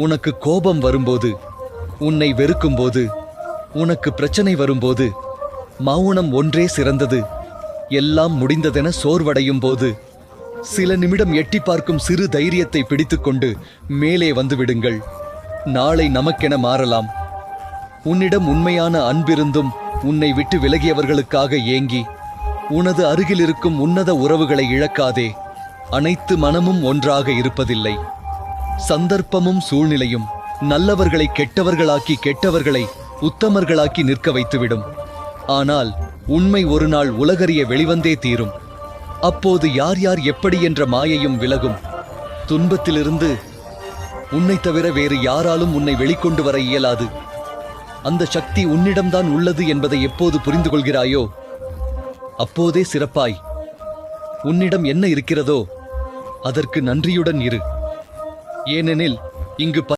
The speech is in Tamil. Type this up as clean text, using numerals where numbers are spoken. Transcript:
உனக்கு கோபம் வரும்போது, உன்னை வெறுக்கும்போது, உனக்கு பிரச்சனை வரும்போது, மௌனம் ஒன்றே சிறந்தது. எல்லாம் முடிந்ததென சோர்வடையும் போது சில நிமிடம் எட்டி பார்க்கும் சிறு தைரியத்தை பிடித்துக்கொண்டு மேலே வந்துவிடுங்கள். நாளை நமக்கென மாறலாம். உன்னிடம் உண்மையான அன்பிருந்தும் உன்னை விட்டு விலகியவர்களுக்காக ஏங்கி உனது அருகில் இருக்கும் உன்னத உறவுகளை இழக்காதே. அனைத்து மனமும் ஒன்றாக இருப்பதில்லை. சந்தர்ப்பமும் சூழ்நிலையும் நல்லவர்களை கெட்டவர்களாக்கி கெட்டவர்களை உத்தமர்களாக்கி நிற்க வைத்துவிடும். ஆனால் உண்மை ஒரு நாள் உலகறிய வெளிவந்தே தீரும். அப்போது யார் யார் எப்படி என்ற மாயையும் விலகும். துன்பத்திலிருந்து உன்னை தவிர வேறு யாராலும் உன்னை வெளிக்கொண்டு வர இயலாது. அந்த சக்தி உன்னிடம்தான் உள்ளது என்பதை எப்போது புரிந்து கொள்கிறாயோ அப்போதே சிறப்பாய். உன்னிடம் என்ன இருக்கிறதோ அதற்கு நன்றியுடன் இரு. ஏனெனில் இங்கு